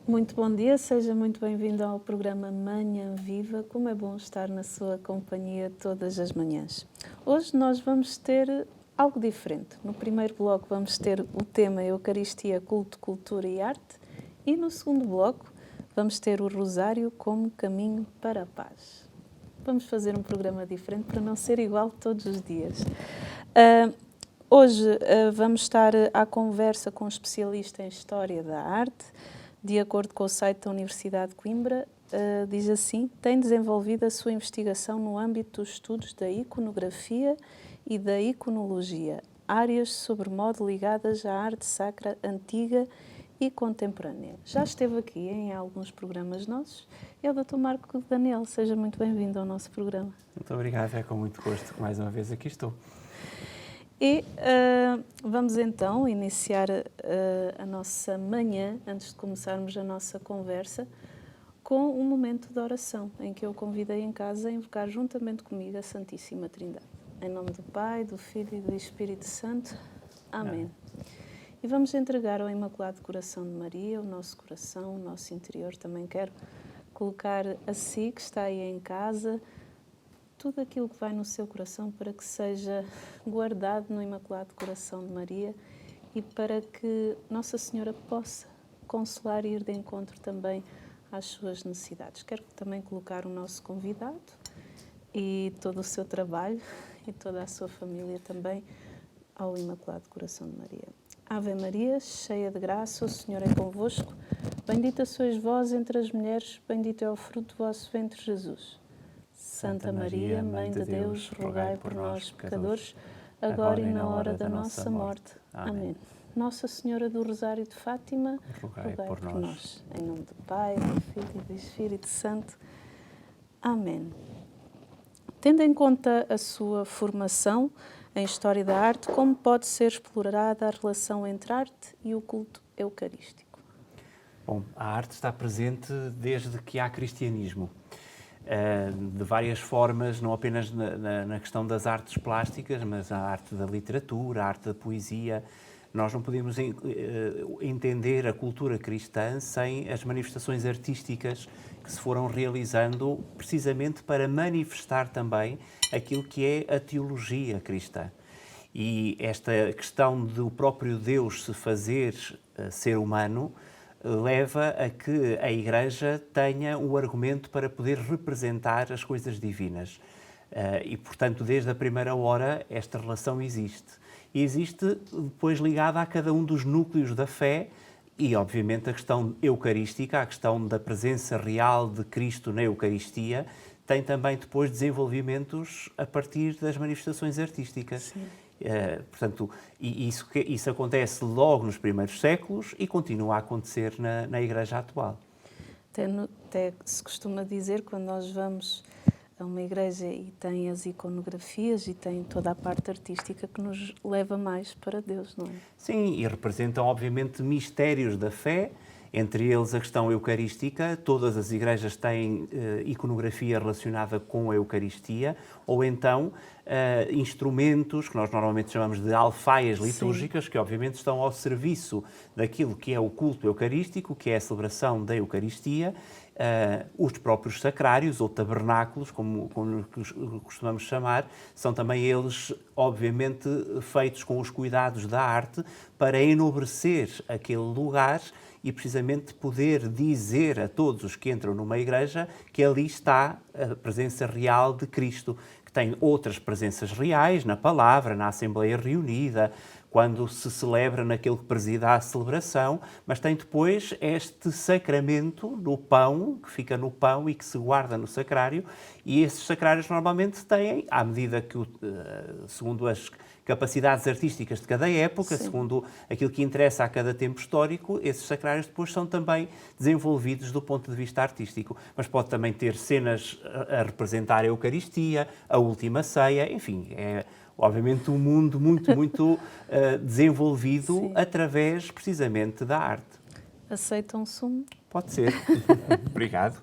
Muito bom dia, seja muito bem-vindo ao programa Manhã Viva. Como é bom estar na sua companhia todas as manhãs. Hoje nós vamos ter algo diferente. No primeiro bloco vamos ter o tema Eucaristia, Culto, Cultura e Arte. E no segundo bloco vamos ter o Rosário como caminho para a paz. Vamos fazer um programa diferente para não ser igual todos os dias. Hoje vamos estar à conversa com um especialista em História da Arte. De acordo com o site da Universidade de Coimbra, diz assim: tem desenvolvido a sua investigação no âmbito dos estudos da iconografia e da iconologia, áreas sobremodo ligadas à arte sacra antiga e contemporânea. Já esteve aqui em alguns programas nossos. É o Dr. Marco Daniel. Seja muito bem-vindo ao nosso programa. Muito obrigado, é com muito gosto que mais uma vez aqui estou. E vamos então iniciar a nossa manhã, antes de começarmos a nossa conversa, com um momento de oração, em que eu convidei em casa a invocar juntamente comigo a Santíssima Trindade. Em nome do Pai, do Filho e do Espírito Santo. Amém. E vamos entregar ao Imaculado Coração de Maria o nosso coração, o nosso interior. Também quero colocar a si, que está aí em casa, tudo aquilo que vai no seu coração para que seja guardado no Imaculado Coração de Maria e para que Nossa Senhora possa consolar e ir de encontro também às suas necessidades. Quero também colocar o nosso convidado e todo o seu trabalho e toda a sua família também ao Imaculado Coração de Maria. Ave Maria, cheia de graça, o Senhor é convosco. Bendita sois vós entre as mulheres, bendito é o fruto do vosso ventre, Jesus. Santa Maria, Mãe de Deus, rogai por nós, pecadores, agora e na hora da nossa morte. Amém. Nossa Senhora do Rosário de Fátima, rogai por nós. Em nome do Pai, do Filho e do Espírito Santo. Amém. Tendo em conta a sua formação em História da Arte, como pode ser explorada a relação entre a arte e o culto eucarístico? Bom, a arte está presente desde que há cristianismo. De várias formas, não apenas na questão das artes plásticas, mas a arte da literatura, a arte da poesia. Nós não podemos entender a cultura cristã sem as manifestações artísticas que se foram realizando precisamente para manifestar também aquilo que é a teologia cristã. E esta questão do próprio Deus se fazer ser humano leva a que a Igreja tenha um argumento para poder representar as coisas divinas. E, portanto, desde a primeira hora, esta relação existe. E existe depois ligada a cada um dos núcleos da fé e, obviamente, a questão eucarística, a questão da presença real de Cristo na Eucaristia, tem também depois desenvolvimentos a partir das manifestações artísticas. Sim. Portanto, isso acontece logo nos primeiros séculos e continua a acontecer na Igreja atual. Até se costuma dizer, quando nós vamos a uma igreja e tem as iconografias e tem toda a parte artística que nos leva mais para Deus, não é? Sim, e representam, obviamente, mistérios da fé, entre eles a questão eucarística. Todas as igrejas têm iconografia relacionada com a Eucaristia, ou então instrumentos que nós normalmente chamamos de alfaias litúrgicas, sim, que obviamente estão ao serviço daquilo que é o culto eucarístico, que é a celebração da Eucaristia. Os próprios sacrários, ou tabernáculos, como costumamos chamar, são também eles, obviamente, feitos com os cuidados da arte para enobrecer aquele lugar e precisamente poder dizer a todos os que entram numa igreja que ali está a presença real de Cristo, que tem outras presenças reais na palavra, na Assembleia Reunida, quando se celebra naquele que presida a celebração, mas tem depois este sacramento no pão, que fica no pão e que se guarda no sacrário, e esses sacrários normalmente têm, à medida que, segundo as capacidades artísticas de cada época, sim, segundo aquilo que interessa a cada tempo histórico, esses sacrários depois são também desenvolvidos do ponto de vista artístico. Mas pode também ter cenas a representar a Eucaristia, a Última Ceia, enfim, é obviamente um mundo muito desenvolvido, sim, através precisamente da arte. Aceita um sumo? Pode ser. Obrigado.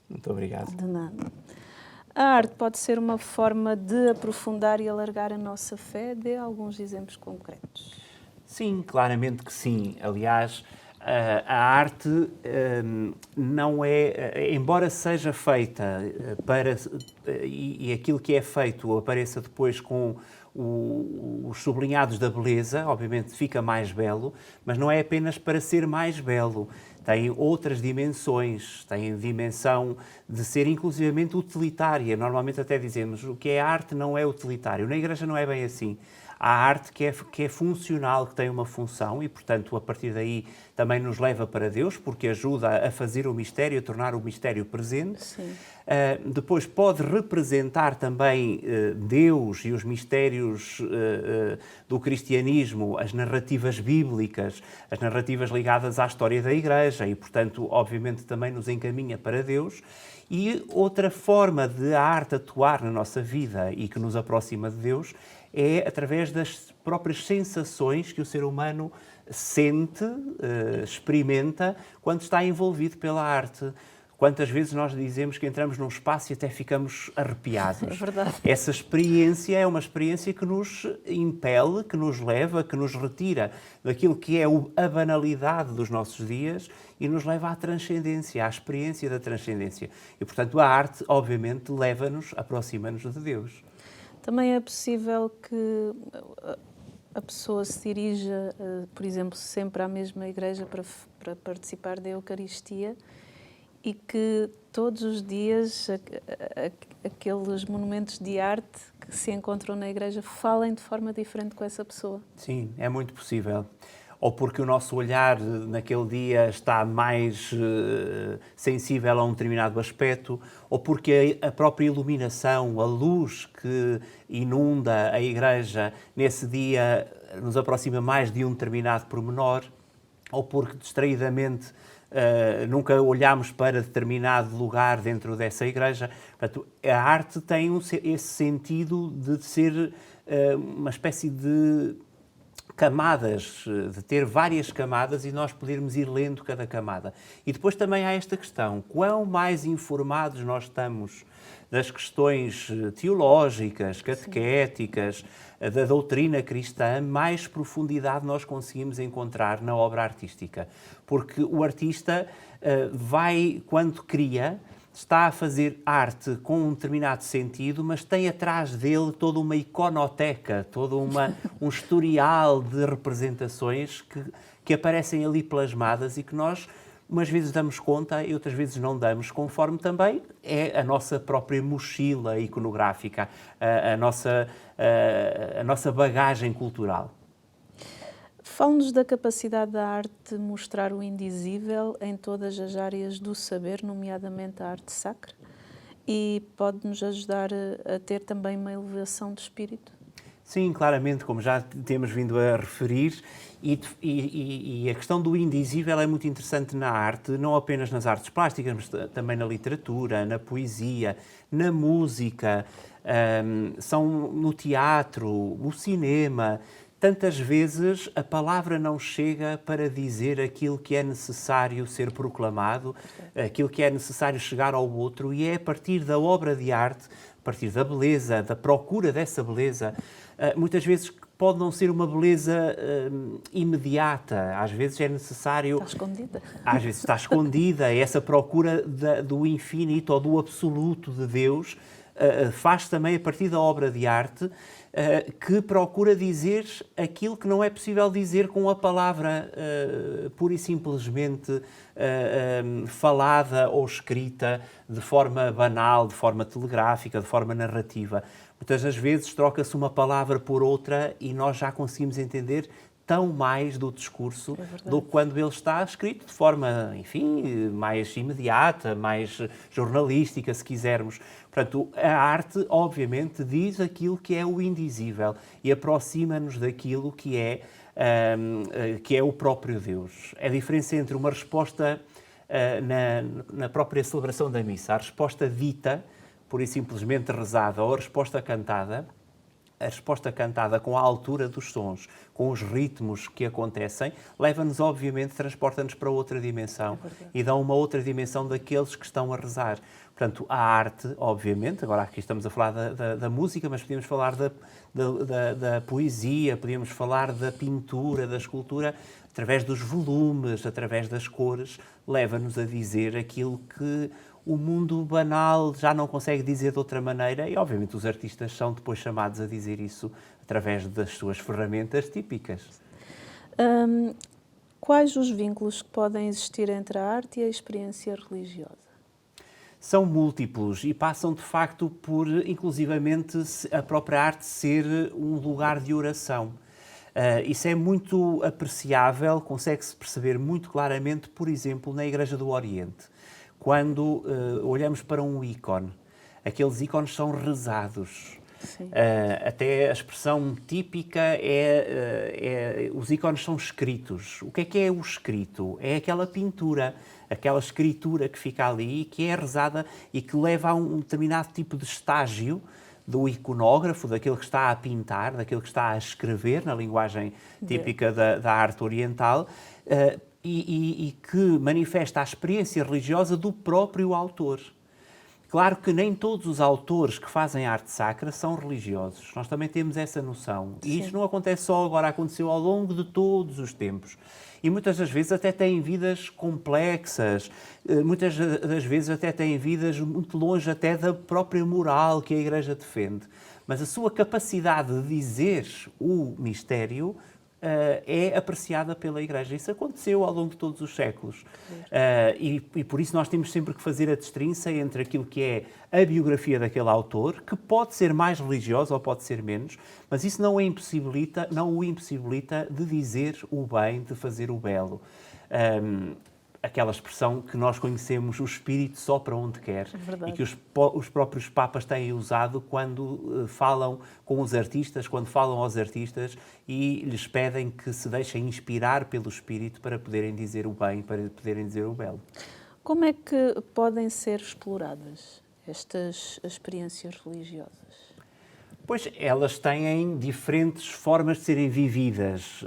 Muito obrigado. De nada. A arte pode ser uma forma de aprofundar e alargar a nossa fé? Dê alguns exemplos concretos. Sim, claramente que sim. Aliás, a arte não é, embora seja feita para, e aquilo que é feito apareça depois com os sublinhados da beleza, obviamente fica mais belo, mas não é apenas para ser mais belo. Tem outras dimensões, tem a dimensão de ser inclusivamente utilitária. Normalmente até dizemos o que é arte não é utilitário. Na Igreja não é bem assim. Há arte que é funcional, que tem uma função e, portanto, a partir daí também nos leva para Deus, porque ajuda a fazer o mistério, a tornar o mistério presente. Depois pode representar também Deus e os mistérios do cristianismo, as narrativas bíblicas, as narrativas ligadas à história da Igreja e, portanto, obviamente também nos encaminha para Deus. E outra forma de a arte atuar na nossa vida e que nos aproxima de Deus é através das próprias sensações que o ser humano sente, experimenta, quando está envolvido pela arte. Quantas vezes nós dizemos que entramos num espaço e até ficamos arrepiados. É verdade. Essa experiência é uma experiência que nos impele, que nos leva, que nos retira daquilo que é a banalidade dos nossos dias e nos leva à transcendência, à experiência da transcendência. E, portanto, a arte, obviamente, leva-nos, aproxima-nos de Deus. Também é possível que a pessoa se dirija, por exemplo, sempre à mesma igreja para participar da Eucaristia e que todos os dias aqueles monumentos de arte que se encontram na igreja falem de forma diferente com essa pessoa. Sim, é muito possível. Ou porque o nosso olhar naquele dia está mais sensível a um determinado aspecto, ou porque a própria iluminação, a luz que inunda a igreja nesse dia nos aproxima mais de um determinado pormenor, ou porque distraidamente nunca olhamos para determinado lugar dentro dessa igreja. Portanto, a arte tem esse sentido de ser uma espécie de camadas, de ter várias camadas e nós podermos ir lendo cada camada. E depois também há esta questão, quão mais informados nós estamos das questões teológicas, catequéticas, da doutrina cristã, mais profundidade nós conseguimos encontrar na obra artística. Porque o artista vai, quando cria, está a fazer arte com um determinado sentido, mas tem atrás dele toda uma iconoteca, todo um historial de representações que aparecem ali plasmadas e que nós umas vezes damos conta e outras vezes não damos, conforme também é a nossa própria mochila iconográfica, a nossa bagagem cultural. Fale-nos da capacidade da arte de mostrar o indizível em todas as áreas do saber, nomeadamente a arte sacra, e pode-nos ajudar a ter também uma elevação de espírito? Sim, claramente, como já temos vindo a referir, e a questão do indizível é muito interessante na arte, não apenas nas artes plásticas, mas também na literatura, na poesia, na música, no teatro, no cinema. Tantas vezes a palavra não chega para dizer aquilo que é necessário ser proclamado, aquilo que é necessário chegar ao outro, e é a partir da obra de arte, a partir da beleza, da procura dessa beleza, muitas vezes pode não ser uma beleza imediata, às vezes é necessário... Está escondida. Às vezes está escondida, essa procura do infinito ou do absoluto de Deus faz também a partir da obra de arte, que procura dizer aquilo que não é possível dizer com a palavra pura e simplesmente falada ou escrita de forma banal, de forma telegráfica, de forma narrativa. Muitas das vezes troca-se uma palavra por outra e nós já conseguimos entender tão mais do discurso do que quando ele está escrito de forma, enfim, mais imediata, mais jornalística, se quisermos. Portanto, a arte, obviamente, diz aquilo que é o indizível e aproxima-nos daquilo que é o próprio Deus. A diferença entre uma resposta na própria celebração da missa, a resposta dita, pura e simplesmente rezada, ou a resposta cantada com a altura dos sons, com os ritmos que acontecem, leva-nos, obviamente, transporta-nos para outra dimensão e dá uma outra dimensão daqueles que estão a rezar. Portanto, a arte, obviamente, agora aqui estamos a falar da música, mas podíamos falar da poesia, podíamos falar da pintura, da escultura, através dos volumes, através das cores, leva-nos a dizer aquilo que o mundo banal já não consegue dizer de outra maneira e, obviamente, os artistas são depois chamados a dizer isso através das suas ferramentas típicas. Quais os vínculos que podem existir entre a arte e a experiência religiosa? São múltiplos e passam, de facto, por, inclusivamente, a própria arte ser um lugar de oração. Isso é muito apreciável, consegue-se perceber muito claramente, por exemplo, na Igreja do Oriente. Quando olhamos para um ícone, aqueles ícones são rezados. Até a expressão típica os ícones são escritos. O que é o escrito? É aquela pintura, aquela escritura que fica ali, que é rezada e que leva a um determinado tipo de estágio do iconógrafo, daquele que está a pintar, daquele que está a escrever, na linguagem típica da arte oriental, e que manifesta a experiência religiosa do próprio autor. Claro que nem todos os autores que fazem arte sacra são religiosos. Nós também temos essa noção. E isto não acontece só agora, aconteceu ao longo de todos os tempos. E muitas das vezes até têm vidas complexas, muitas das vezes até têm vidas muito longe até da própria moral que a Igreja defende. Mas a sua capacidade de dizer o mistério é apreciada pela Igreja. Isso aconteceu ao longo de todos os séculos. E por isso nós temos sempre que fazer a distinção entre aquilo que é a biografia daquele autor, que pode ser mais religiosa ou pode ser menos, mas isso não o impossibilita de dizer o bem, de fazer o belo. Aquela expressão que nós conhecemos, o Espírito sopra onde quer, e que os próprios Papas têm usado quando falam com os artistas, quando falam aos artistas e lhes pedem que se deixem inspirar pelo Espírito para poderem dizer o bem, para poderem dizer o belo. Como é que podem ser exploradas estas experiências religiosas? Pois elas têm diferentes formas de serem vividas.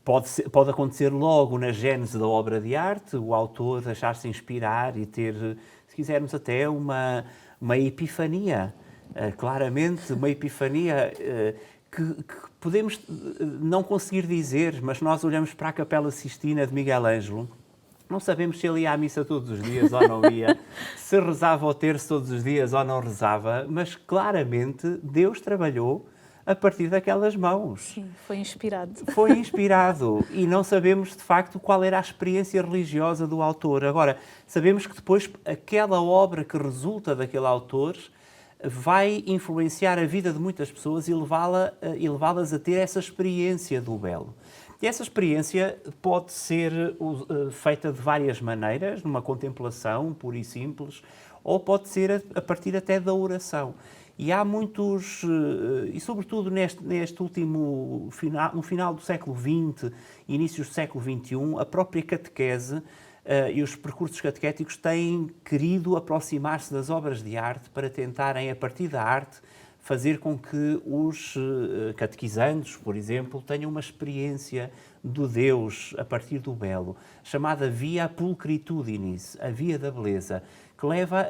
Pode acontecer logo na gênese da obra de arte, o autor deixar-se inspirar e ter, se quisermos até, uma epifania. Claramente, uma epifania que podemos não conseguir dizer, mas nós olhamos para a Capela Sistina de Miguel Ângelo, não sabemos se ele ia à missa todos os dias ou não ia, se rezava o terço todos os dias ou não rezava, mas claramente Deus trabalhou a partir daquelas mãos. Sim, foi inspirado. Foi inspirado e não sabemos de facto qual era a experiência religiosa do autor. Agora, sabemos que depois aquela obra que resulta daquele autor vai influenciar a vida de muitas pessoas e levá-las a ter essa experiência do belo. E essa experiência pode ser feita de várias maneiras, numa contemplação pura e simples, ou pode ser a partir até da oração. E há muitos, e sobretudo neste último final, no final do século XX, inícios do século XXI, a própria catequese e os percursos catequéticos têm querido aproximar-se das obras de arte para tentarem, a partir da arte, fazer com que os catequizandos, por exemplo, tenham uma experiência do Deus a partir do belo, chamada Via Pulchritudinis, a via da beleza, que leva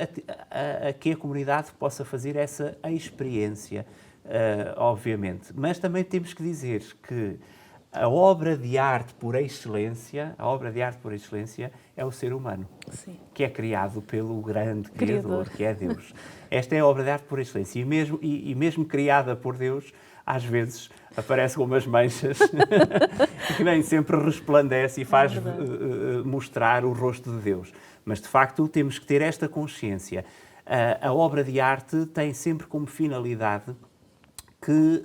a que a comunidade possa fazer essa experiência, obviamente. Mas também temos que dizer que a obra de arte por excelência é o ser humano, Sim, que é criado pelo grande Criador, que é Deus. Esta é a obra de arte por excelência e mesmo criada por Deus, às vezes aparece com umas manchas que nem sempre resplandece e faz mostrar o rosto de Deus. Mas, de facto, temos que ter esta consciência. A obra de arte tem sempre como finalidade que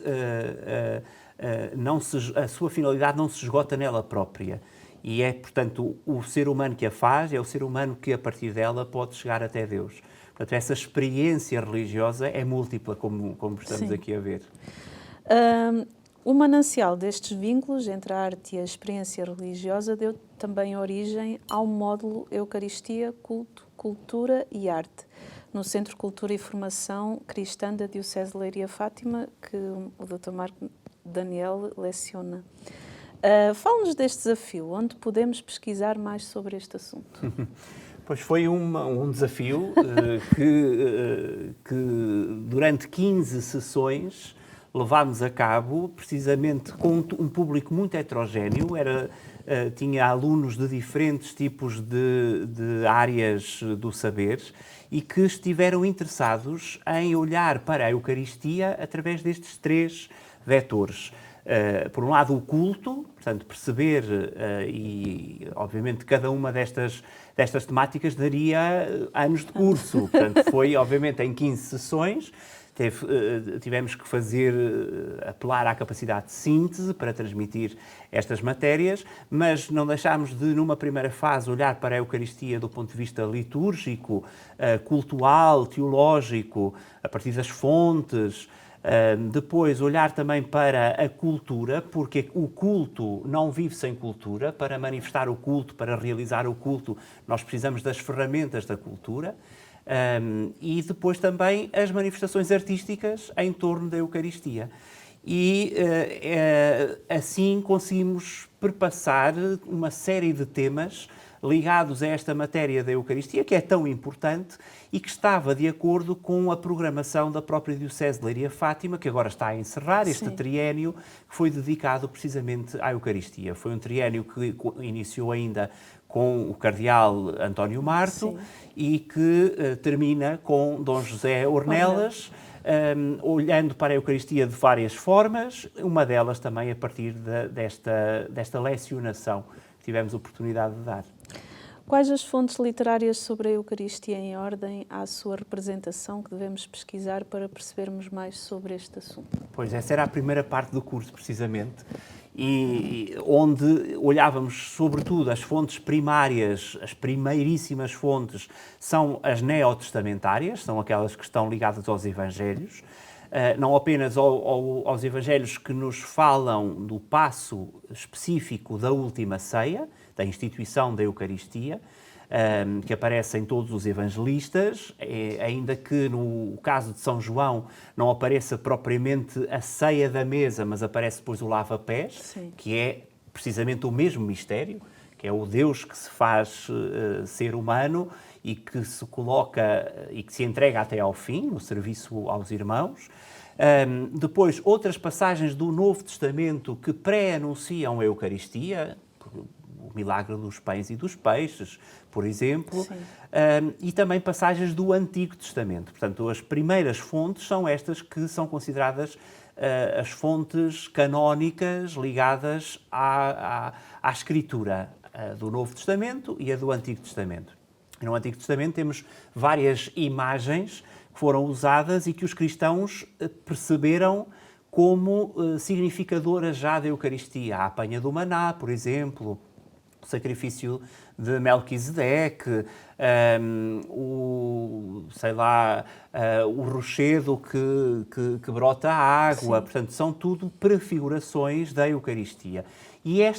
a sua finalidade não se esgota nela própria. E é, portanto, o ser humano que a faz, é o ser humano que, a partir dela, pode chegar até Deus. Portanto, essa experiência religiosa é múltipla, como estamos aqui a ver. O manancial destes vínculos entre a arte e a experiência religiosa deu também origem ao módulo Eucaristia, Culto, Cultura e Arte, no Centro de Cultura e Formação Cristã da Diocese de Leiria Fátima, que o Dr. Marco Daniel leciona. Fala-nos deste desafio, onde podemos pesquisar mais sobre este assunto. Pois foi um desafio que durante 15 sessões levámos a cabo, precisamente com um público muito heterogéneo. Tinha alunos de diferentes tipos de áreas do saber e que estiveram interessados em olhar para a Eucaristia através destes 3 vetores. Por um lado, o culto, portanto, perceber, e obviamente cada uma destas temáticas daria anos de curso. Portanto, foi obviamente em 15 sessões. Tivemos que apelar à capacidade de síntese para transmitir estas matérias, mas não deixámos de, numa primeira fase, olhar para a Eucaristia do ponto de vista litúrgico, cultural, teológico, a partir das fontes. Depois, olhar também para a cultura, porque o culto não vive sem cultura. Para manifestar o culto, para realizar o culto, nós precisamos das ferramentas da cultura. E depois também as manifestações artísticas em torno da Eucaristia. E assim conseguimos perpassar uma série de temas ligados a esta matéria da Eucaristia, que é tão importante e que estava de acordo com a programação da própria Diocese de Leiria-Fátima, que agora está a encerrar este triênio, que foi dedicado precisamente à Eucaristia. Foi um triênio que iniciou ainda com o cardeal António Marto e que termina com Dom José Ornelas, olhando para a Eucaristia de várias formas, uma delas também a partir desta lecionação que tivemos a oportunidade de dar. Quais as fontes literárias sobre a Eucaristia em ordem à sua representação que devemos pesquisar para percebermos mais sobre este assunto? Pois, essa era a primeira parte do curso, precisamente, e onde olhávamos sobretudo as fontes primárias, as primeiríssimas fontes são as neotestamentárias, são aquelas que estão ligadas aos Evangelhos, não apenas aos Evangelhos que nos falam do passo específico da última ceia, da instituição da Eucaristia, que aparece em todos os evangelistas, ainda que no caso de São João não apareça propriamente a ceia da mesa, mas aparece depois o lava-pés, que é precisamente o mesmo mistério, que é o Deus que se faz ser humano e que se coloca e que se entrega até ao fim, no serviço aos irmãos. Depois, outras passagens do Novo Testamento que pré-anunciam a Eucaristia, o milagre dos pães e dos peixes, por exemplo, e também passagens do Antigo Testamento. Portanto, as primeiras fontes são estas que são consideradas as fontes canónicas ligadas à Escritura do Novo Testamento e a do Antigo Testamento. No Antigo Testamento temos várias imagens que foram usadas e que os cristãos perceberam como significadoras já da Eucaristia. A apanha do maná, por exemplo, o sacrifício de Melquisedeque, o rochedo que brota a água. Portanto, são tudo prefigurações da Eucaristia. E a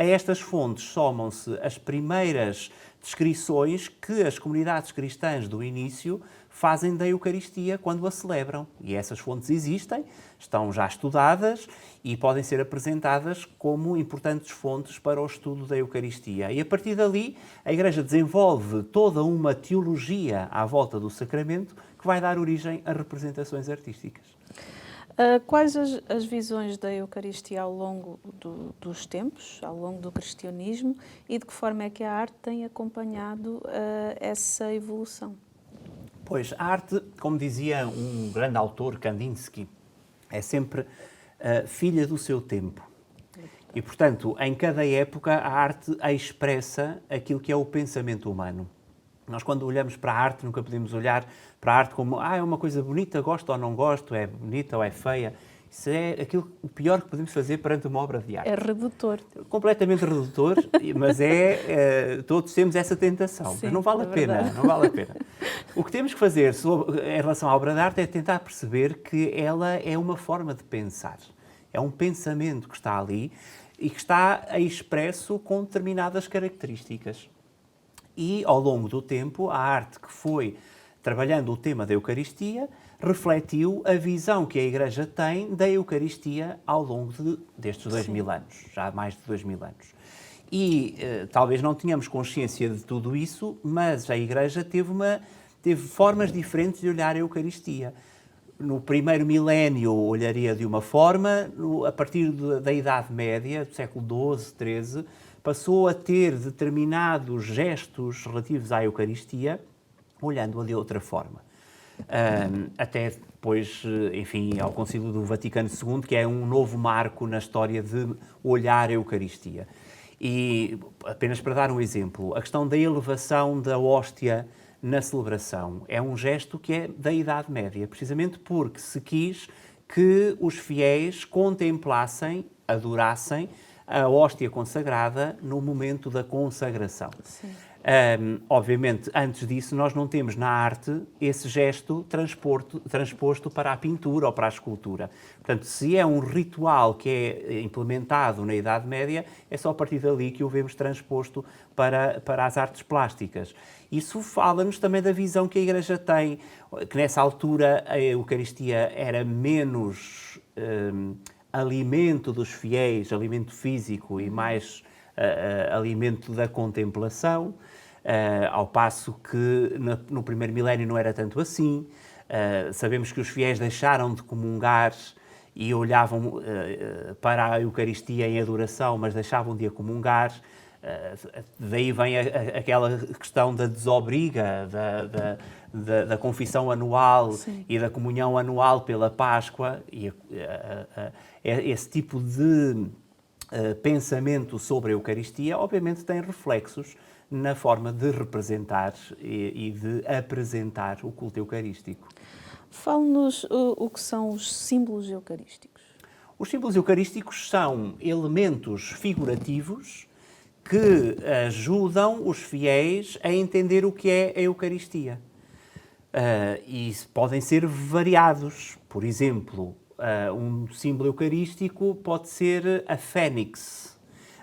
estas fontes somam-se as primeiras descrições que as comunidades cristãs do início fazem da Eucaristia quando a celebram. E essas fontes existem, estão já estudadas e podem ser apresentadas como importantes fontes para o estudo da Eucaristia. E a partir dali, a Igreja desenvolve toda uma teologia à volta do sacramento que vai dar origem a representações artísticas. Quais as visões da Eucaristia ao longo dos tempos, ao longo do cristianismo, e de que forma é que a arte tem acompanhado essa evolução? Pois, a arte, como dizia um grande autor, Kandinsky, é sempre filha do seu tempo. E, portanto, em cada época, a arte expressa aquilo que é o pensamento humano. Nós, quando olhamos para a arte, nunca podemos olhar para a arte como é uma coisa bonita, gosto ou não gosto, é bonita ou é feia. Isso é o pior que podemos fazer perante uma obra de arte. É redutor. Completamente redutor, mas todos temos essa tentação. Sim, mas não vale a pena, não vale a pena. O que temos que fazer em relação à obra de arte é tentar perceber que ela é uma forma de pensar. É um pensamento que está ali e que está expresso com determinadas características. E, ao longo do tempo, a arte que foi trabalhando o tema da Eucaristia refletiu a visão que a Igreja tem da Eucaristia ao longo destes 2000 anos, já há mais de 2000 anos. E talvez não tenhamos consciência de tudo isso, mas a Igreja teve formas diferentes de olhar a Eucaristia. No primeiro milénio olharia de uma forma, a partir da Idade Média, do século XII, XIII, passou a ter determinados gestos relativos à Eucaristia, olhando-a de outra forma. Até depois, enfim, ao Concílio do Vaticano II, que é um novo marco na história de olhar a Eucaristia. E, apenas para dar um exemplo, a questão da elevação da hóstia na celebração é um gesto que é da Idade Média, precisamente porque se quis que os fiéis contemplassem, adorassem a hóstia consagrada no momento da consagração. Obviamente, antes disso, nós não temos na arte esse gesto transposto para a pintura ou para a escultura. Portanto, se é um ritual que é implementado na Idade Média, é só a partir dali que o vemos transposto para as artes plásticas. Isso fala-nos também da visão que a Igreja tem, que nessa altura a Eucaristia era menos alimento dos fiéis, alimento físico, e mais alimento da contemplação, ao passo que no primeiro milénio não era tanto assim. Sabemos que os fiéis deixaram de comungar e olhavam para a Eucaristia em adoração, mas deixavam de a comungar. Daí vem aquela questão da desobriga, da confissão anual. Sim. E da comunhão anual pela Páscoa. E esse tipo de pensamento sobre a Eucaristia, obviamente, tem reflexos na forma de representar e de apresentar o culto eucarístico. Fale-nos o que são os símbolos eucarísticos. Os símbolos eucarísticos são elementos figurativos que ajudam os fiéis a entender o que é a Eucaristia. E podem ser variados. Por exemplo, um símbolo eucarístico pode ser a fênix.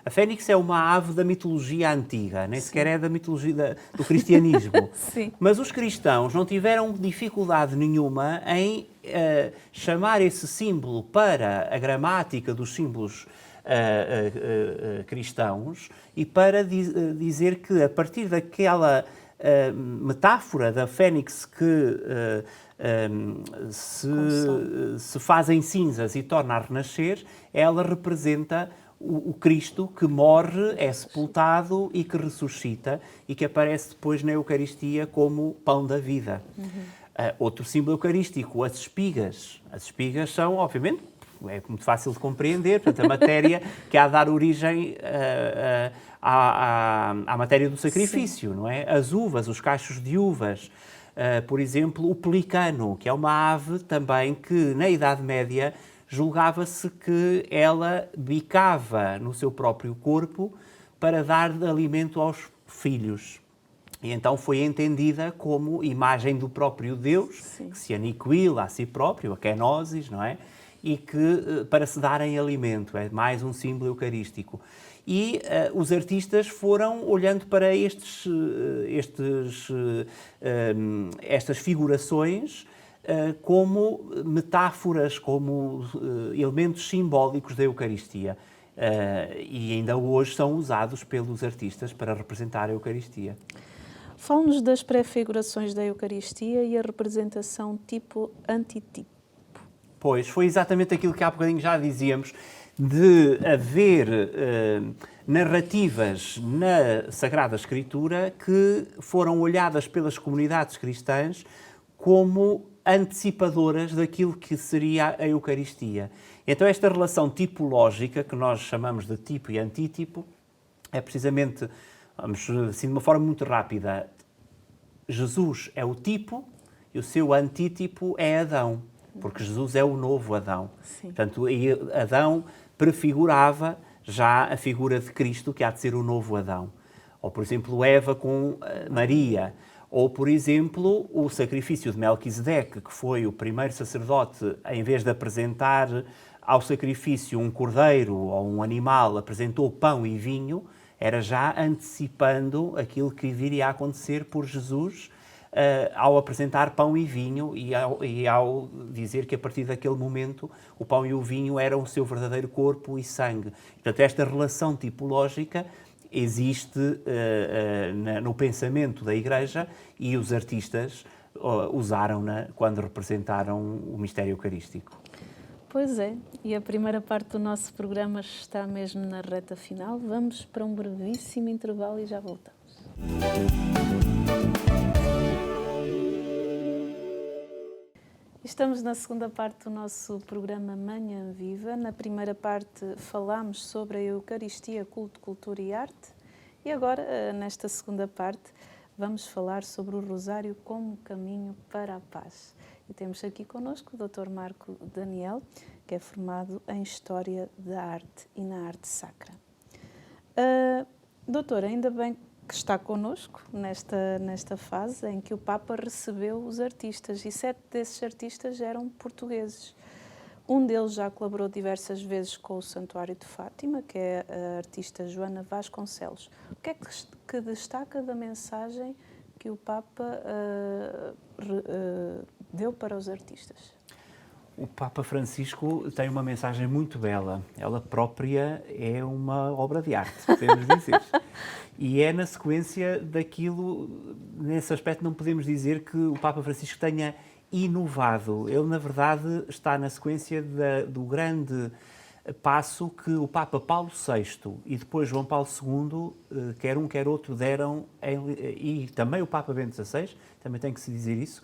A fênix é uma ave da mitologia antiga, nem sequer é da mitologia do cristianismo. Sim. Mas os cristãos não tiveram dificuldade nenhuma em chamar esse símbolo para a gramática dos símbolos cristãos e para dizer que, a partir daquela metáfora da fênix que se faz em cinzas e torna a renascer, ela representa o Cristo que morre, é sepultado e que ressuscita e que aparece depois na Eucaristia como pão da vida. Outro símbolo eucarístico, as espigas. As espigas são, obviamente, é muito fácil de compreender, portanto, a matéria que há a dar origem à matéria do sacrifício. Sim. Não é? As uvas, os cachos de uvas. Por exemplo, o pelicano, que é uma ave também que, na Idade Média, julgava-se que ela bicava no seu próprio corpo para dar alimento aos filhos. E então foi entendida como imagem do próprio Deus, sim, que se aniquila a si próprio, a kenosis, não é? E que para se darem alimento, é mais um símbolo eucarístico. E os artistas foram olhando para estas figurações como metáforas, como elementos simbólicos da Eucaristia. E ainda hoje são usados pelos artistas para representar a Eucaristia. Fale-nos das prefigurações da Eucaristia e a representação tipo-antitipo. Pois, foi exatamente aquilo que há bocadinho já dizíamos, de haver narrativas na Sagrada Escritura que foram olhadas pelas comunidades cristãs como antecipadoras daquilo que seria a Eucaristia. Então esta relação tipológica, que nós chamamos de tipo e antítipo, é precisamente, vamos assim de uma forma muito rápida, Jesus é o tipo e o seu antítipo é Adão, porque Jesus é o novo Adão. Sim. Portanto, Adão prefigurava já a figura de Cristo, que há de ser o novo Adão. Ou, por exemplo, Eva com Maria. Ou, por exemplo, o sacrifício de Melquisedeque, que foi o primeiro sacerdote, em vez de apresentar ao sacrifício um cordeiro ou um animal, apresentou pão e vinho, era já antecipando aquilo que viria a acontecer por Jesus ao apresentar pão e vinho e ao dizer que a partir daquele momento o pão e o vinho eram o seu verdadeiro corpo e sangue. Portanto, esta relação tipológica existe no pensamento da Igreja e os artistas usaram-na quando representaram o mistério eucarístico. Pois é, e a primeira parte do nosso programa está mesmo na reta final. Vamos para um brevíssimo intervalo e já voltamos. Estamos na segunda parte do nosso programa Manhã Viva. Na primeira parte falámos sobre a Eucaristia, culto, cultura e arte. E agora, nesta segunda parte, vamos falar sobre o Rosário como caminho para a paz. E temos aqui connosco o Dr. Marco Daniel, que é formado em História da Arte e na Arte Sacra. Doutor, ainda bem que está connosco nesta fase em que o Papa recebeu os artistas, e 7 desses artistas eram portugueses. Um deles já colaborou diversas vezes com o Santuário de Fátima, que é a artista Joana Vasconcelos. O que é que destaca da mensagem que o Papa deu para os artistas? O Papa Francisco tem uma mensagem muito bela. Ela própria é uma obra de arte, podemos dizer. E é na sequência daquilo, nesse aspecto não podemos dizer que o Papa Francisco tenha inovado. Ele, na verdade, está na sequência do grande passo que o Papa Paulo VI e depois João Paulo II, quer um quer outro, deram, e também o Papa Bento XVI, também tem que se dizer isso,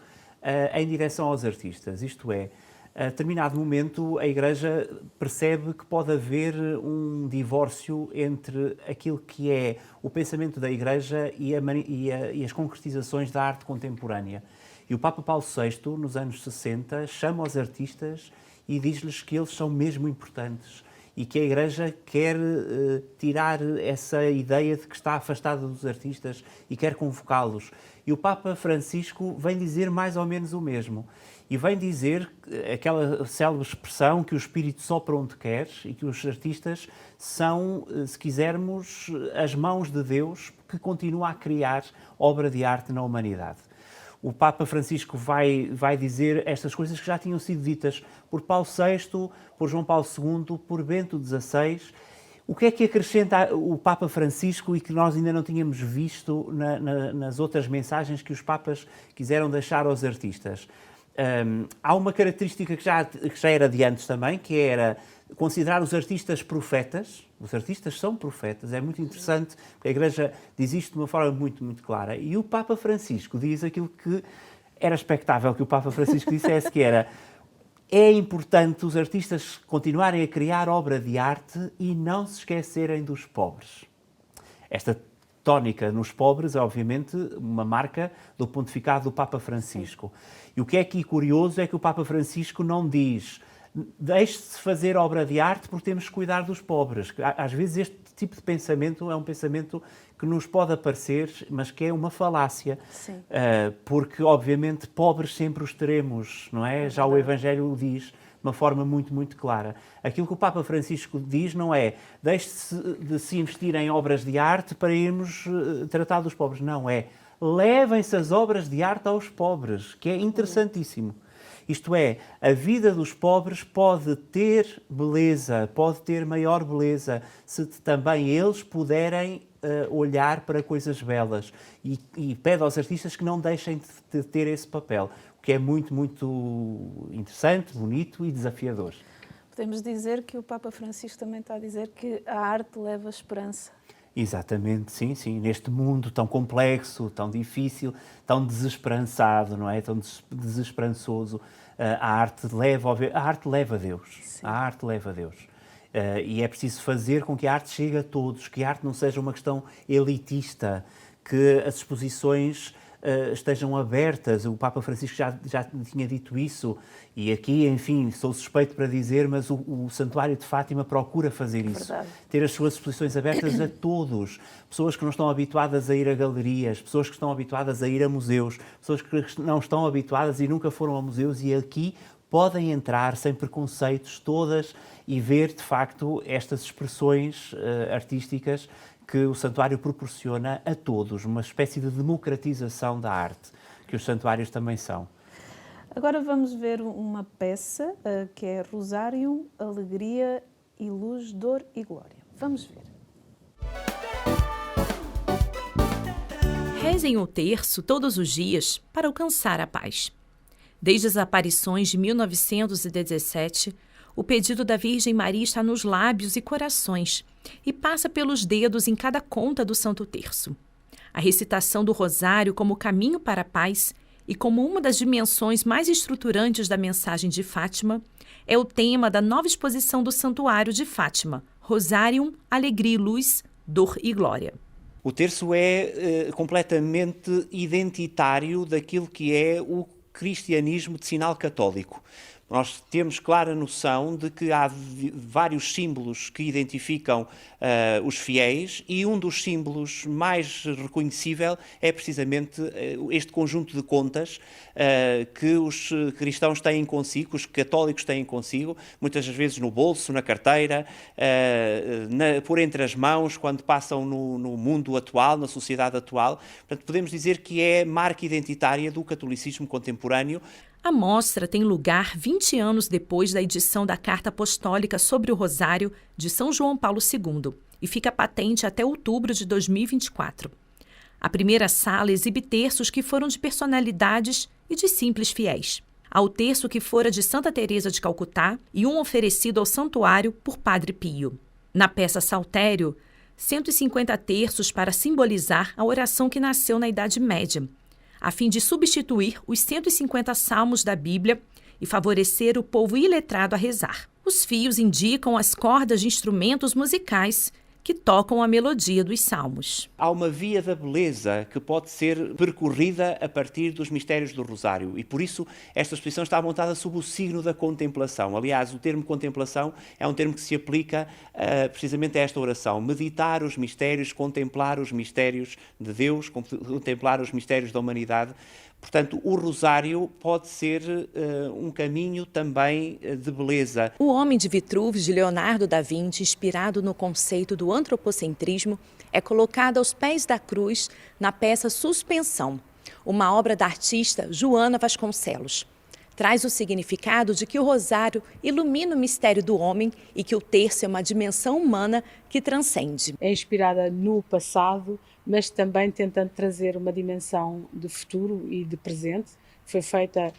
em direção aos artistas. Isto é, a determinado momento a Igreja percebe que pode haver um divórcio entre aquilo que é o pensamento da Igreja e as concretizações da arte contemporânea. E o Papa Paulo VI, nos anos 60, chama os artistas e diz-lhes que eles são mesmo importantes e que a Igreja quer tirar essa ideia de que está afastada dos artistas e quer convocá-los. E o Papa Francisco vem dizer mais ou menos o mesmo. E vem dizer aquela célebre expressão que o Espírito sopra onde quer e que os artistas são, se quisermos, as mãos de Deus que continua a criar obra de arte na humanidade. O Papa Francisco vai dizer estas coisas que já tinham sido ditas por Paulo VI, por João Paulo II, por Bento XVI. O que é que acrescenta o Papa Francisco e que nós ainda não tínhamos visto nas outras mensagens que os Papas quiseram deixar aos artistas? Há uma característica que já era de antes também, que era considerar os artistas profetas. Os artistas são profetas, é muito interessante, porque a Igreja diz isto de uma forma muito, muito clara. E o Papa Francisco diz aquilo que era expectável que o Papa Francisco dissesse, que era: é importante os artistas continuarem a criar obra de arte e não se esquecerem dos pobres. Esta tónica nos pobres é, obviamente, uma marca do pontificado do Papa Francisco. E o que é aqui curioso é que o Papa Francisco não diz: deixe-se fazer obra de arte porque temos que cuidar dos pobres. Às vezes este tipo de pensamento é um pensamento que nos pode aparecer, mas que é uma falácia. Porque, obviamente, pobres sempre os teremos, não é? Já o Evangelho o diz de uma forma muito, muito clara. Aquilo que o Papa Francisco diz não é: deixe-se de se investir em obras de arte para irmos tratar dos pobres. Não, é: levem-se as obras de arte aos pobres, que é interessantíssimo. Isto é, a vida dos pobres pode ter beleza, pode ter maior beleza, se também eles puderem olhar para coisas belas. E pede aos artistas que não deixem de ter esse papel, o que é muito, muito interessante, bonito e desafiador. Podemos dizer que o Papa Francisco também está a dizer que a arte leva esperança. Exatamente, sim, sim. Neste mundo tão complexo, tão difícil, tão desesperançado, não é? Tão desesperançoso, a arte leva a Deus. Sim. A arte leva a Deus. E é preciso fazer com que a arte chegue a todos, que a arte não seja uma questão elitista, que as exposições estejam abertas. O Papa Francisco já tinha dito isso, e aqui, enfim, sou suspeito para dizer, mas o Santuário de Fátima procura fazer isso. Verdade. Ter as suas exposições abertas a todos. Pessoas que não estão habituadas a ir a galerias, pessoas que estão habituadas a ir a museus, pessoas que não estão habituadas e nunca foram a museus, e aqui podem entrar sem preconceitos todas e ver, de facto, estas expressões artísticas que o Santuário proporciona a todos, uma espécie de democratização da arte, que os santuários também são. Agora vamos ver uma peça que é Rosário, Alegria e Luz, Dor e Glória. Vamos ver. Rezem o terço todos os dias para alcançar a paz. Desde as aparições de 1917, o pedido da Virgem Maria está nos lábios e corações e passa pelos dedos em cada conta do Santo Terço. A recitação do Rosário como caminho para a paz e como uma das dimensões mais estruturantes da mensagem de Fátima é o tema da nova exposição do Santuário de Fátima, Rosário, Alegria e Luz, Dor e Glória. O terço é completamente identitário daquilo que é o cristianismo de sinal católico. Nós temos clara noção de que há vários símbolos que identificam os fiéis e um dos símbolos mais reconhecível é precisamente este conjunto de contas que os cristãos têm consigo, os católicos têm consigo, muitas vezes no bolso, na carteira, por entre as mãos, quando passam no mundo atual, na sociedade atual. Portanto, podemos dizer que é marca identitária do catolicismo contemporâneo. A mostra tem lugar 20 anos depois da edição da Carta Apostólica sobre o Rosário de São João Paulo II e fica patente até outubro de 2024. A primeira sala exibe terços que foram de personalidades e de simples fiéis. Há o terço que fora de Santa Teresa de Calcutá e um oferecido ao santuário por Padre Pio. Na peça Saltério, 150 terços para simbolizar a oração que nasceu na Idade Média, a fim de substituir os 150 salmos da Bíblia e favorecer o povo iletrado a rezar. Os fios indicam as cordas de instrumentos musicais que tocam a melodia dos salmos. Há uma via da beleza que pode ser percorrida a partir dos mistérios do Rosário e por isso esta exposição está montada sob o signo da contemplação. Aliás, o termo contemplação é um termo que se aplica precisamente a esta oração. Meditar os mistérios, contemplar os mistérios de Deus, contemplar os mistérios da humanidade. Portanto, o Rosário pode ser um caminho também de beleza. O Homem de Vitruvio, de Leonardo da Vinci, inspirado no conceito do antropocentrismo, é colocado aos pés da cruz na peça Suspensão, uma obra da artista Joana Vasconcelos. Traz o significado de que o rosário ilumina o mistério do homem e que o terço é uma dimensão humana que transcende. É inspirada no passado, mas também tentando trazer uma dimensão de futuro e de presente. Foi feita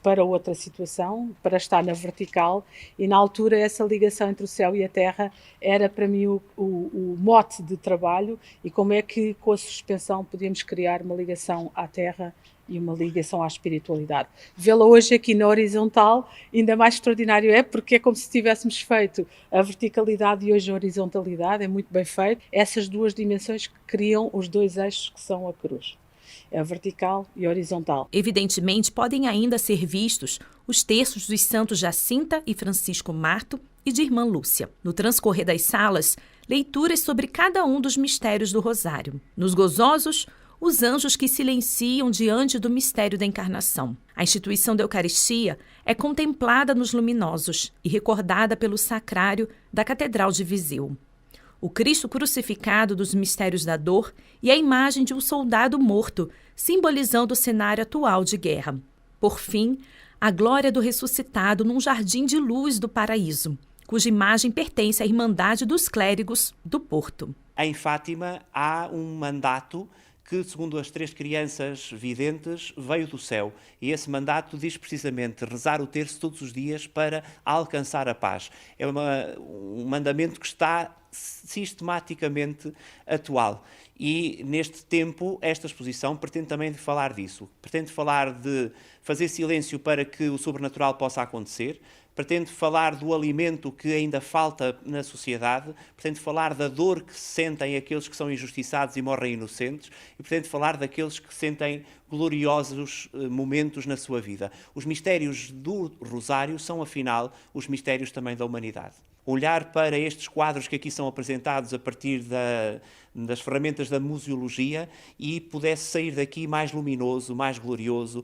para outra situação, para estar na vertical, e na altura essa ligação entre o céu e a terra era para mim o mote de trabalho e como é que com a suspensão podíamos criar uma ligação à terra e uma ligação à espiritualidade. Vê-la hoje aqui na horizontal, ainda mais extraordinário é porque é como se tivéssemos feito a verticalidade e hoje a horizontalidade, é muito bem feito. Essas duas dimensões que criam os dois eixos que são a cruz. É a vertical e a horizontal. Evidentemente, podem ainda ser vistos os terços dos santos Jacinta e Francisco Marto e de Irmã Lúcia. No transcorrer das salas, leituras sobre cada um dos mistérios do Rosário. Nos gozosos, os anjos que silenciam diante do mistério da encarnação. A instituição da Eucaristia é contemplada nos luminosos e recordada pelo sacrário da Catedral de Viseu. O Cristo crucificado dos mistérios da dor e a imagem de um soldado morto, simbolizando o cenário atual de guerra. Por fim, a glória do ressuscitado num jardim de luz do paraíso, cuja imagem pertence à Irmandade dos Clérigos do Porto. Em Fátima há um mandato que, segundo as 3 crianças videntes, veio do céu. E esse mandato diz precisamente rezar o terço todos os dias para alcançar a paz. É um mandamento que está sistematicamente atual. E, neste tempo, esta exposição pretende também falar disso. Pretende falar de fazer silêncio para que o sobrenatural possa acontecer, pretende falar do alimento que ainda falta na sociedade, pretende falar da dor que sentem aqueles que são injustiçados e morrem inocentes e pretende falar daqueles que sentem gloriosos momentos na sua vida. Os mistérios do Rosário são, afinal, os mistérios também da humanidade. Olhar para estes quadros que aqui são apresentados a partir das ferramentas da museologia e pudesse sair daqui mais luminoso, mais glorioso,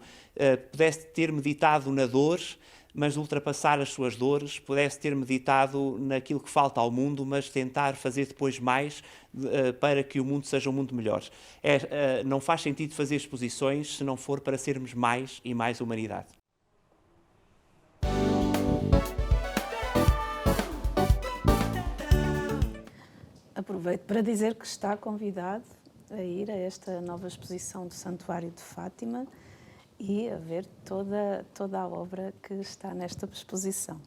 pudesse ter meditado na dor, mas de ultrapassar as suas dores, pudesse ter meditado naquilo que falta ao mundo, mas tentar fazer depois mais para que o mundo seja um mundo melhor. Não faz sentido fazer exposições se não for para sermos mais e mais humanidade. Aproveito para dizer que está convidado a ir a esta nova exposição do Santuário de Fátima e a ver toda a obra que está nesta exposição.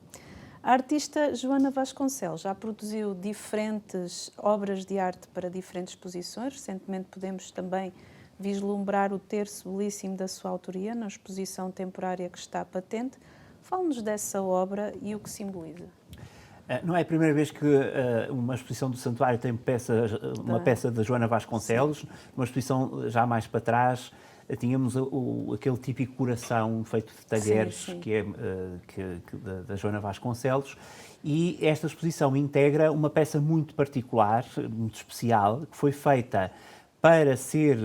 A artista Joana Vasconcelos já produziu diferentes obras de arte para diferentes exposições. Recentemente podemos também vislumbrar o terço belíssimo da sua autoria na exposição temporária que está patente. Fale-nos dessa obra e o que simboliza. Não é a primeira vez que uma exposição do Santuário tem uma peça da Joana Vasconcelos. Sim. Uma exposição já mais para trás, tínhamos aquele típico coração feito de talheres, sim, sim. Que é da Joana Vasconcelos, e esta exposição integra uma peça muito particular, muito especial, que foi feita para ser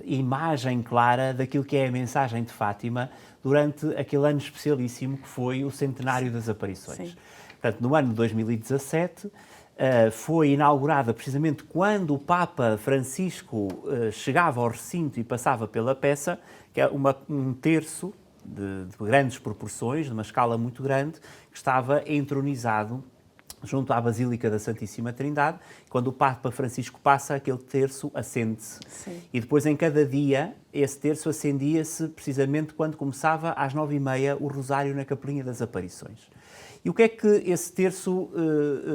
imagem clara daquilo que é a mensagem de Fátima durante aquele ano especialíssimo que foi o centenário das aparições. Sim. Portanto, no ano de 2017, foi inaugurada precisamente quando o Papa Francisco chegava ao recinto e passava pela peça, que é um terço de grandes proporções, de uma escala muito grande, que estava entronizado junto à Basílica da Santíssima Trindade. Quando o Papa Francisco passa, aquele terço acende-se. E depois, em cada dia, esse terço acendia-se precisamente quando começava às 9h30 o Rosário na Capelinha das Aparições. E o que é que esse terço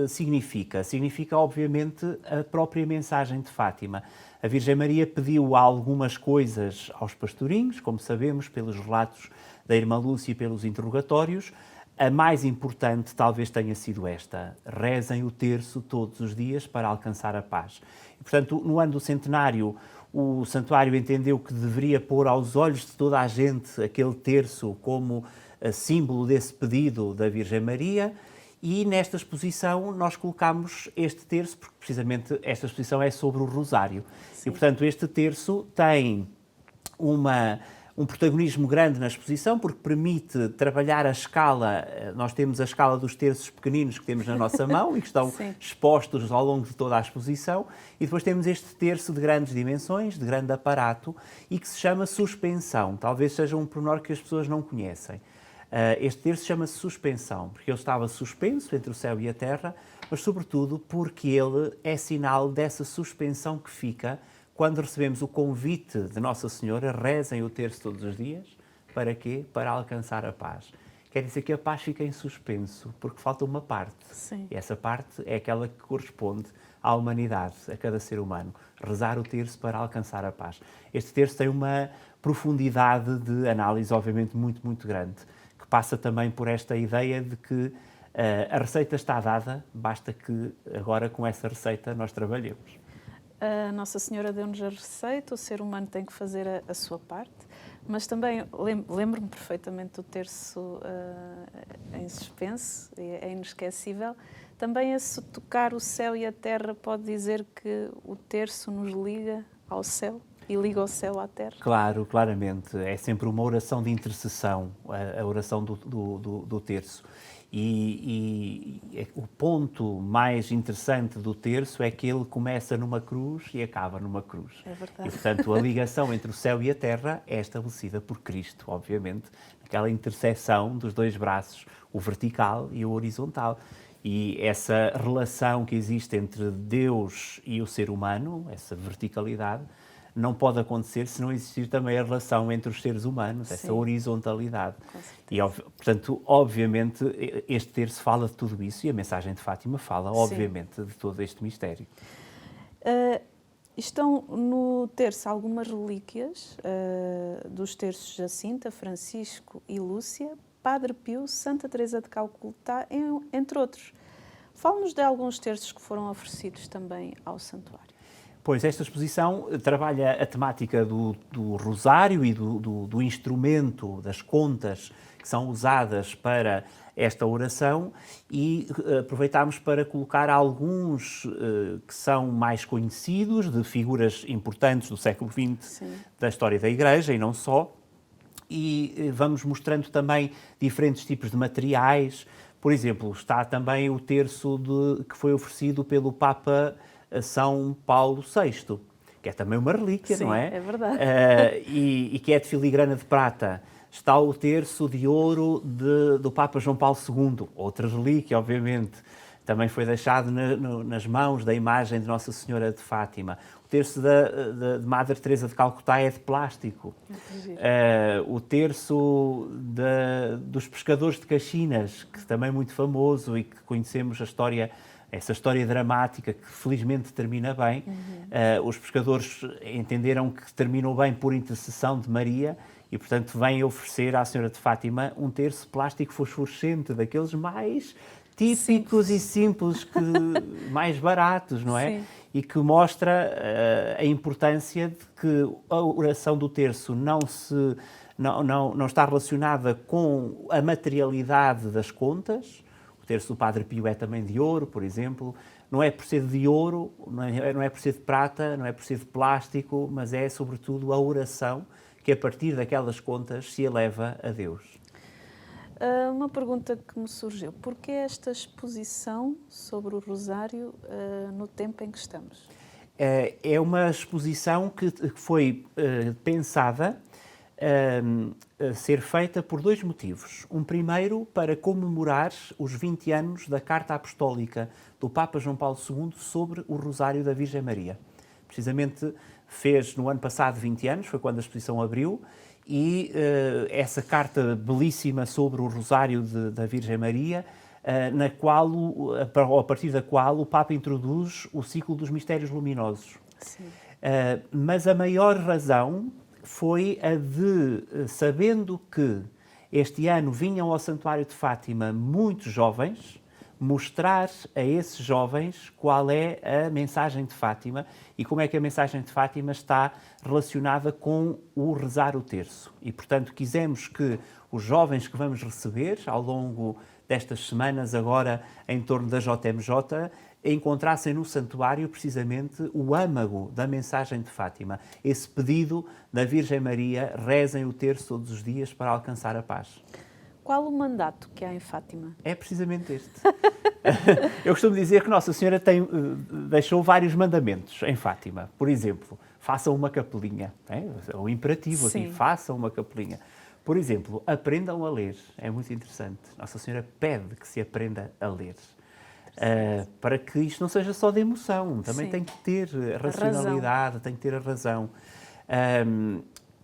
significa? Significa, obviamente, a própria mensagem de Fátima. A Virgem Maria pediu algumas coisas aos pastorinhos, como sabemos, pelos relatos da Irmã Lúcia e pelos interrogatórios. A mais importante talvez tenha sido esta: rezem o terço todos os dias para alcançar a paz. E, portanto, no ano do centenário, o Santuário entendeu que deveria pôr aos olhos de toda a gente aquele terço como símbolo desse pedido da Virgem Maria, e nesta exposição nós colocamos este terço, porque precisamente esta exposição é sobre o Rosário. Sim. E, portanto, este terço tem um protagonismo grande na exposição, porque permite trabalhar a escala. Nós temos a escala dos terços pequeninos que temos na nossa mão e que estão expostos ao longo de toda a exposição, e depois temos este terço de grandes dimensões, de grande aparato, e que se chama suspensão. Talvez seja um pormenor que as pessoas não conhecem. Este terço chama-se suspensão, porque ele estava suspenso entre o céu e a terra, mas sobretudo porque ele é sinal dessa suspensão que fica quando recebemos o convite de Nossa Senhora: rezem o terço todos os dias. Para quê? Para alcançar a paz. Quer dizer que a paz fica em suspenso, porque falta uma parte. Sim. E essa parte é aquela que corresponde à humanidade, a cada ser humano. Rezar o terço para alcançar a paz. Este terço tem uma profundidade de análise, obviamente, muito, muito grande, que passa também por esta ideia de que a receita está dada, basta que agora com essa receita nós trabalhemos. A Nossa Senhora deu-nos a receita, o ser humano tem que fazer a sua parte, mas também lembro-me perfeitamente do terço em suspense, é inesquecível. Também esse tocar o céu e a terra pode dizer que o terço nos liga ao céu e liga o céu à terra? Claro, claramente. É sempre uma oração de intercessão, a oração do terço. E o ponto mais interessante do terço é que ele começa numa cruz e acaba numa cruz. É verdade. E, portanto, a ligação entre o céu e a terra é estabelecida por Cristo, obviamente, naquela interseção dos dois braços, o vertical e o horizontal. E essa relação que existe entre Deus e o ser humano, essa verticalidade, não pode acontecer se não existir também a relação entre os seres humanos, essa horizontalidade. E, portanto, obviamente, este terço fala de tudo isso e a mensagem de Fátima fala, obviamente, de todo este mistério. Estão no terço algumas relíquias dos terços Jacinta, Francisco e Lúcia, Padre Pio, Santa Teresa de Calcutá, entre outros. Fale-nos de alguns terços que foram oferecidos também ao santuário. Pois, esta exposição trabalha a temática do rosário e do instrumento, das contas que são usadas para esta oração, e aproveitámos para colocar alguns que são mais conhecidos, de figuras importantes do século XX da história da Igreja, e não só, e vamos mostrando também diferentes tipos de materiais. Por exemplo, está também o terço que foi oferecido pelo Papa São Paulo VI, que é também uma relíquia, Sim, não é? é verdade. E que é de filigrana de prata. Está o terço de ouro do Papa João Paulo II, outra relíquia, obviamente. Também foi deixado nas mãos da imagem de Nossa Senhora de Fátima. O terço de Madre Teresa de Calcutá é de plástico. O terço dos pescadores de Caxinas, que também é muito famoso e que conhecemos essa história dramática que felizmente termina bem. Os pescadores entenderam que terminou bem por intercessão de Maria e, portanto, vêm oferecer à Senhora de Fátima um terço plástico fosforescente, daqueles mais típicos e simples, mais baratos, não é? Sim. E que mostra a importância de que a oração do terço não está relacionada com a materialidade das contas. O terço do Padre Pio é também de ouro, por exemplo. Não é por ser de ouro, não é por ser de prata, não é por ser de plástico, mas é, sobretudo, a oração que, a partir daquelas contas, se eleva a Deus. Uma pergunta que me surgiu. Porquê esta exposição sobre o Rosário no tempo em que estamos? É uma exposição que foi pensada a ser feita por dois motivos. Um primeiro, para comemorar os 20 anos da Carta Apostólica do Papa João Paulo II sobre o Rosário da Virgem Maria. Precisamente fez no ano passado 20 anos, foi quando a exposição abriu, e essa carta belíssima sobre o Rosário da Virgem Maria, a partir da qual o Papa introduz o ciclo dos mistérios luminosos. Mas a maior razão foi a de, sabendo que este ano vinham ao Santuário de Fátima muitos jovens, mostrar a esses jovens qual é a mensagem de Fátima e como é que a mensagem de Fátima está relacionada com o rezar o terço. E, portanto, quisemos que os jovens que vamos receber ao longo destas semanas, agora em torno da JMJ, encontrassem no santuário precisamente o âmago da mensagem de Fátima. Esse pedido da Virgem Maria: rezem o terço todos os dias para alcançar a paz. Qual o mandato que há em Fátima? É precisamente este. Eu costumo dizer que Nossa Senhora deixou vários mandamentos em Fátima. Por exemplo, façam uma capelinha. É um imperativo, assim, façam uma capelinha. Por exemplo, aprendam a ler. É muito interessante. Nossa Senhora pede que se aprenda a ler. Para que isto não seja só de emoção. Também tem que ter a racionalidade, tem que ter a razão.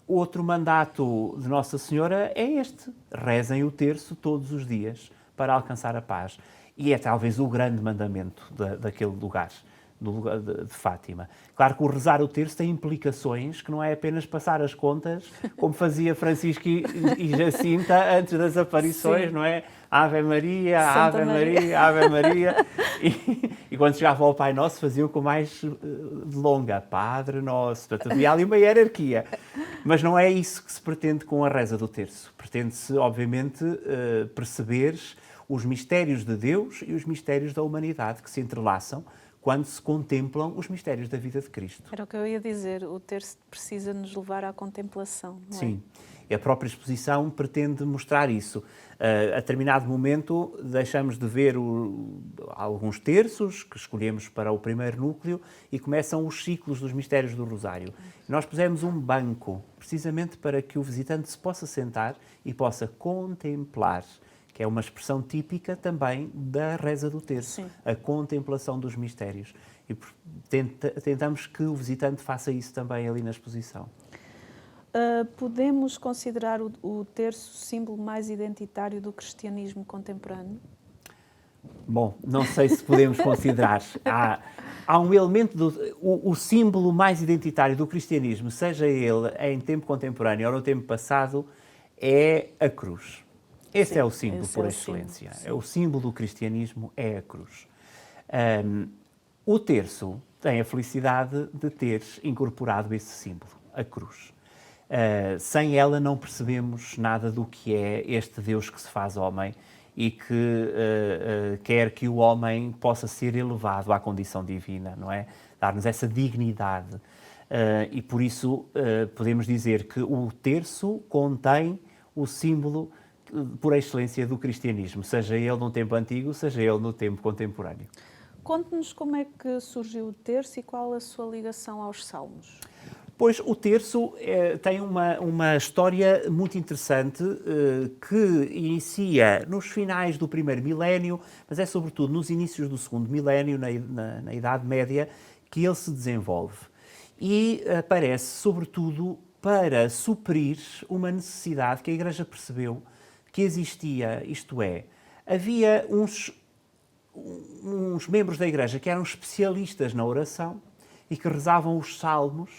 Outro mandato de Nossa Senhora é este: rezem o terço todos os dias para alcançar a paz. E é talvez o grande mandamento daquele lugar, do lugar de Fátima. Claro que o rezar o terço tem implicações que não é apenas passar as contas, como fazia Francisco e Jacinta antes das aparições, não é? Ave Maria, Santa Ave Maria, Ave Maria. E quando chegava ao Pai Nosso, faziam com mais longa, Padre Nosso. Portanto, havia ali uma hierarquia. Mas não é isso que se pretende com a reza do terço. Pretende-se, obviamente, perceber os mistérios de Deus e os mistérios da humanidade que se entrelaçam quando se contemplam os mistérios da vida de Cristo. Era o que eu ia dizer, o terço precisa nos levar à contemplação, não é? Sim. A própria exposição pretende mostrar isso. A determinado momento deixamos de ver alguns terços que escolhemos para o primeiro núcleo e começam os ciclos dos mistérios do Rosário. Nós pusemos um banco, precisamente para que o visitante se possa sentar e possa contemplar, que é uma expressão típica também da reza do terço, a contemplação dos mistérios. E tentamos que o visitante faça isso também ali na exposição. Podemos considerar o terço o símbolo mais identitário do cristianismo contemporâneo? Bom, não sei se podemos considerar. Há um elemento, o símbolo mais identitário do cristianismo, seja ele em tempo contemporâneo ou no tempo passado, é a cruz. Esse é o símbolo por excelência. O símbolo do cristianismo é a cruz. O terço tem a felicidade de ter incorporado esse símbolo, a cruz. Sem ela não percebemos nada do que é este Deus que se faz homem e que quer que o homem possa ser elevado à condição divina, não é? Dar-nos essa dignidade. E por isso podemos dizer que o terço contém o símbolo por excelência do cristianismo, seja ele no tempo antigo, seja ele no tempo contemporâneo. Conte-nos como é que surgiu o terço e qual a sua ligação aos Salmos. Pois o terço tem uma história muito interessante que inicia nos finais do primeiro milénio, mas é sobretudo nos inícios do segundo milénio, na Idade Média, que ele se desenvolve. E aparece sobretudo para suprir uma necessidade que a Igreja percebeu que existia, isto é, havia uns membros da Igreja que eram especialistas na oração e que rezavam os salmos,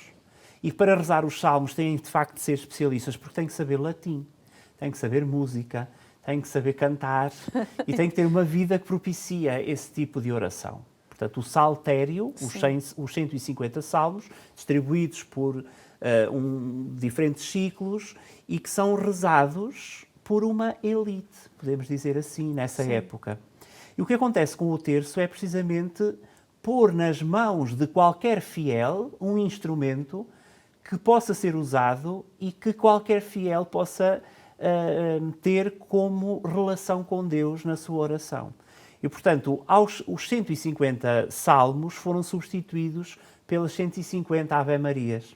e para rezar os salmos têm de facto de ser especialistas porque têm que saber latim, têm que saber música, têm que saber cantar e têm que ter uma vida que propicia esse tipo de oração. Portanto, o saltério, os 150 salmos, distribuídos por diferentes ciclos e que são rezados por uma elite, podemos dizer assim, nessa época. E o que acontece com o terço é precisamente pôr nas mãos de qualquer fiel um instrumento que possa ser usado e que qualquer fiel possa ter como relação com Deus na sua oração. E, portanto, os 150 salmos foram substituídos pelas 150 Ave-Marias.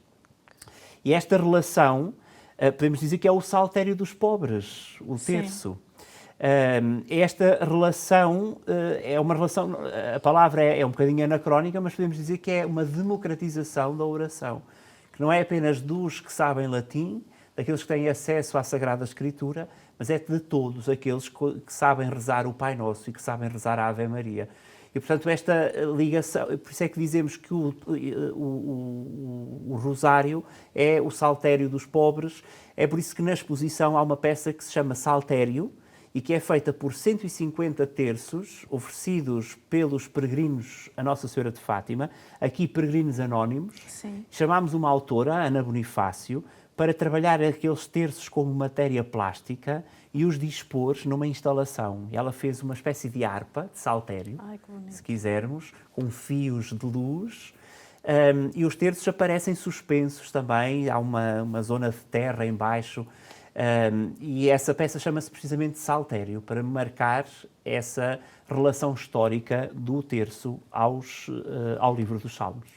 E esta relação, podemos dizer que é o saltério dos pobres, o terço. Esta relação é uma relação, a palavra é um bocadinho anacrónica, mas podemos dizer que é uma democratização da oração, que não é apenas dos que sabem latim, daqueles que têm acesso à Sagrada Escritura, mas é de todos aqueles que sabem rezar o Pai Nosso e que sabem rezar a Ave Maria. E, portanto, esta ligação, por isso é que dizemos que o rosário é o saltério dos pobres, é por isso que na exposição há uma peça que se chama Saltério, e que é feita por 150 terços oferecidos pelos peregrinos a Nossa Senhora de Fátima, aqui peregrinos anónimos. Sim. Chamámos uma autora, Ana Bonifácio, para trabalhar aqueles terços como matéria plástica e os dispor numa instalação. E ela fez uma espécie de harpa, de saltério, se quisermos, com fios de luz. E os terços aparecem suspensos também, há uma zona de terra em baixo. E essa peça chama-se precisamente Saltério, para marcar essa relação histórica do terço ao livro dos Salmos.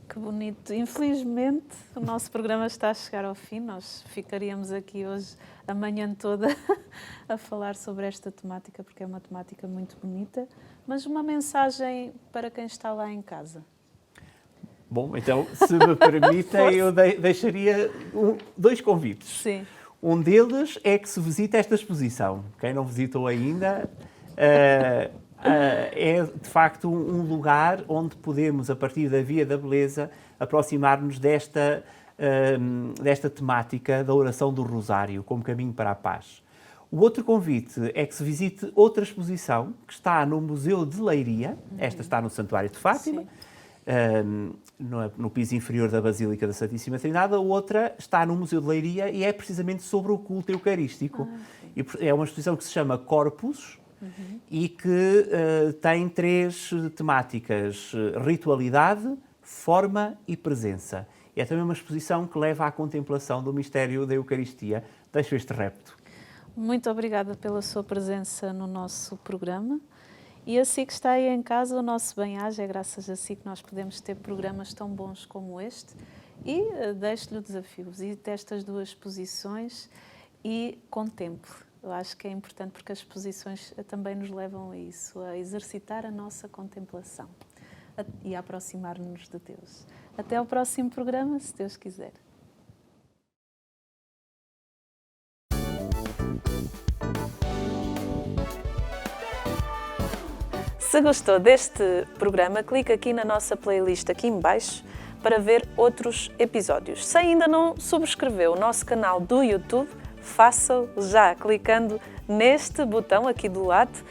Que bonito. Infelizmente, o nosso programa está a chegar ao fim. Nós ficaríamos aqui hoje, a manhã toda, a falar sobre esta temática, porque é uma temática muito bonita. Mas uma mensagem para quem está lá em casa. Bom, então, se me permitem, eu deixaria dois convites. Sim. Um deles é que se visite esta exposição. Quem não visitou ainda, é de facto um lugar onde podemos, a partir da Via da Beleza, aproximar-nos desta temática da oração do Rosário, como caminho para a paz. O outro convite é que se visite outra exposição que está no Museu de Leiria. Esta está no Santuário de Fátima. No piso inferior da Basílica da Santíssima Trindade. A outra está no Museu de Leiria e é precisamente sobre o culto eucarístico. E é uma exposição que se chama Corpus e que tem três temáticas: ritualidade, forma e presença. E é também uma exposição que leva à contemplação do mistério da Eucaristia. Deixo este repto. Muito obrigada pela sua presença no nosso programa. E a si que está aí em casa, o nosso bem-aja, é graças a si que nós podemos ter programas tão bons como este. E deixo-lhe o desafio, visite estas duas exposições e contemple. Eu acho que é importante porque as exposições também nos levam a isso, a exercitar a nossa contemplação e a aproximar-nos de Deus. Até ao próximo programa, se Deus quiser. Se gostou deste programa, clique aqui na nossa playlist aqui em baixo para ver outros episódios. Se ainda não subscreveu o nosso canal do YouTube, faça-o já clicando neste botão aqui do lado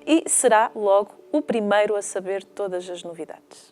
e será logo o primeiro a saber todas as novidades.